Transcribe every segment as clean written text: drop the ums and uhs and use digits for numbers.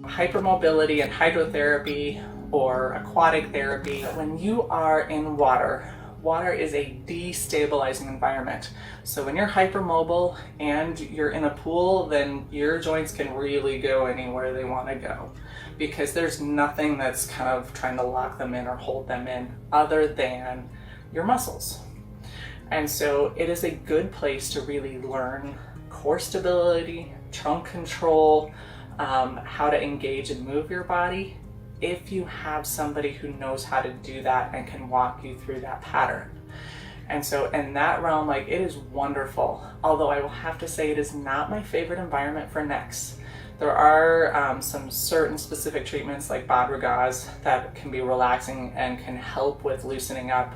hypermobility and hydrotherapy or aquatic therapy, when you are in water, water is a destabilizing environment. So when you're hypermobile and you're in a pool, then your joints can really go anywhere they want to go, because there's nothing that's kind of trying to lock them in or hold them in other than your muscles. And so it is a good place to really learn core stability, trunk control, how to engage and move your body, if you have somebody who knows how to do that and can walk you through that pattern. And so in that realm, like, it is wonderful. Although I will have to say it is not my favorite environment for necks. There are some certain specific treatments like Badra that can be relaxing and can help with loosening up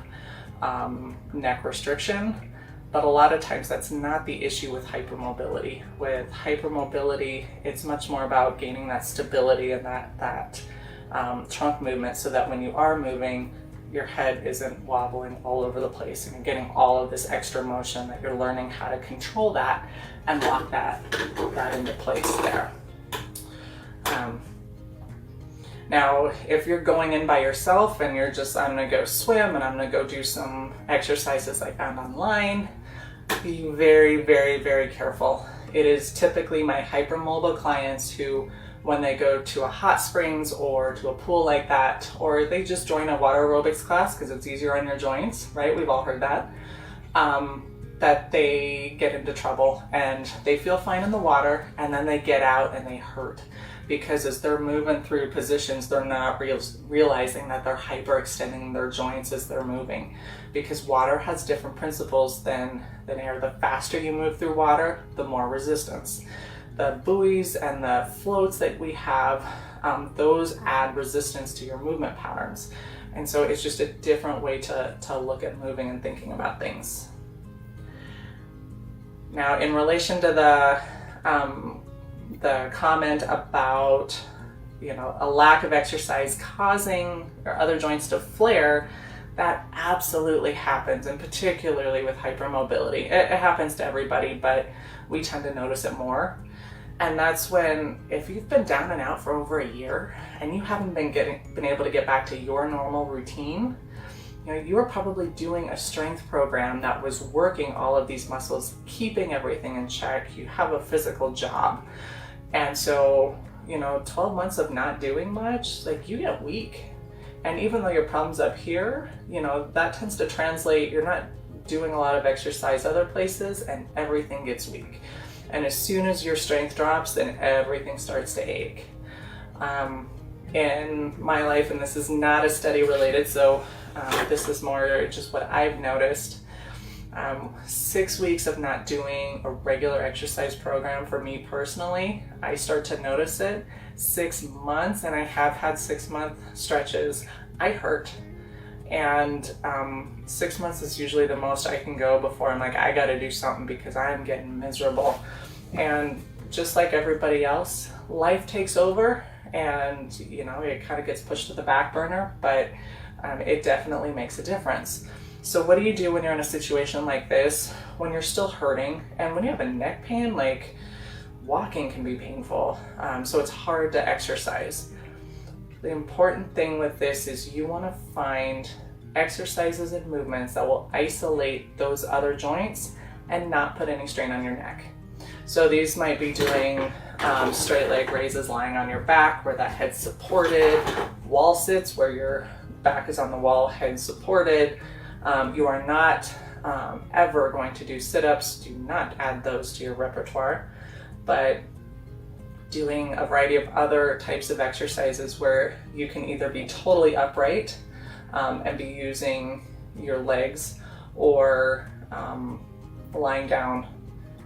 neck restriction. But a lot of times that's not the issue with hypermobility. With hypermobility, it's much more about gaining that stability and that trunk movement, so that when you are moving, your head isn't wobbling all over the place and you're getting all of this extra motion, that you're learning how to control that and lock that into place there. Now, if you're going in by yourself and you're just, I'm gonna go swim and I'm gonna go do some exercises I found online, be very, very, very careful. It is typically my hypermobile clients who, when they go to a hot springs or to a pool like that, or they just join a water aerobics class because it's easier on your joints, right? We've all heard that. That they get into trouble and they feel fine in the water, and then they get out and they hurt, because as they're moving through positions, they're not realizing that they're hyperextending their joints as they're moving, because water has different principles than air. The faster you move through water, the more resistance. The buoys and the floats that we have, those add resistance to your movement patterns. And so it's just a different way to look at moving and thinking about things. Now, in relation to the comment about, a lack of exercise causing your other joints to flare, that absolutely happens, and particularly with hypermobility. It happens to everybody, but we tend to notice it more. And that's when, if you've been down and out for over a year and you haven't been able to get back to your normal routine, you are probably doing a strength program that was working all of these muscles, keeping everything in check. You have a physical job. And so, 12 months of not doing much, like, you get weak. And even though your problem's up here, that tends to translate, you're not doing a lot of exercise other places and everything gets weak. And as soon as your strength drops, then everything starts to ache. In my life, and this is not a study related, so this is more just what I've noticed, 6 weeks of not doing a regular exercise program for me personally, I start to notice it. 6 months, and I have had 6-month stretches, I hurt. And 6 months is usually the most I can go before I'm like, I gotta do something because I'm getting miserable. And just like everybody else, life takes over and it kind of gets pushed to the back burner, but it definitely makes a difference. So what do you do when you're in a situation like this, when you're still hurting, and when you have a neck pain? Like, walking can be painful, so it's hard to exercise. The important thing with this is you want to find exercises and movements that will isolate those other joints and not put any strain on your neck. So these might be doing straight leg raises lying on your back where that head's supported, wall sits where your back is on the wall, head supported. You are not ever going to do sit-ups. Do not add those to your repertoire, but doing a variety of other types of exercises where you can either be totally upright and be using your legs, or lying down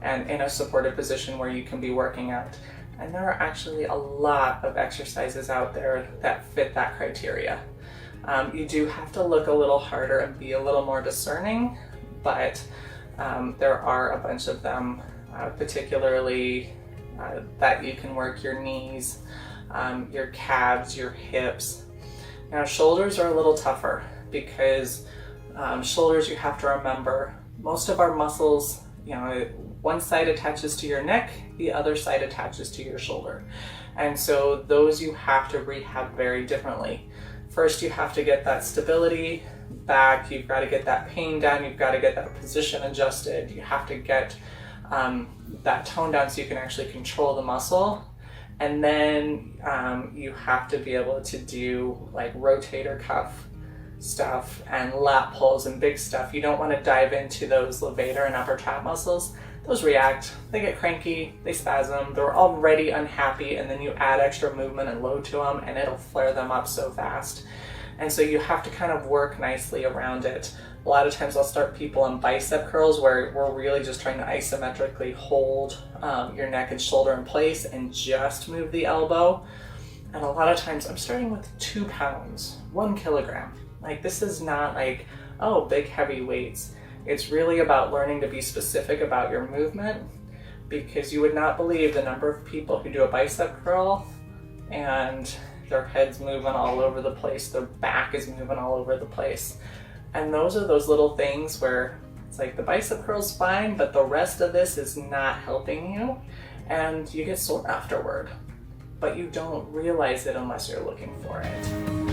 and in a supported position where you can be working out. And there are actually a lot of exercises out there that fit that criteria. You do have to look a little harder and be a little more discerning, but there are a bunch of them, particularly that you can work your knees, your calves, your hips. Now, shoulders are a little tougher because shoulders, you have to remember, most of our muscles one side attaches to your neck, the other side attaches to your shoulder. And so those you have to rehab very differently. First, you have to get that stability back, you've got to get that pain down, you've got to get that position adjusted, you have to get that tone down so you can actually control the muscle. And then you have to be able to do like rotator cuff stuff and lat pulls and big stuff. You don't want to dive into those levator and upper trap muscles. Those react, they get cranky, they spasm, they're already unhappy, and then you add extra movement and load to them and it'll flare them up so fast. And so you have to kind of work nicely around it. A lot of times I'll start people on bicep curls where we're really just trying to isometrically hold your neck and shoulder in place and just move the elbow. And a lot of times I'm starting with 2 pounds, 1 kilogram. Like, this is not like, oh, big heavy weights. It's really about learning to be specific about your movement, because you would not believe the number of people who do a bicep curl and their head's moving all over the place, their back is moving all over the place. And those are those little things where it's like the bicep curl's fine, but the rest of this is not helping you, and you get sore afterward. But you don't realize it unless you're looking for it.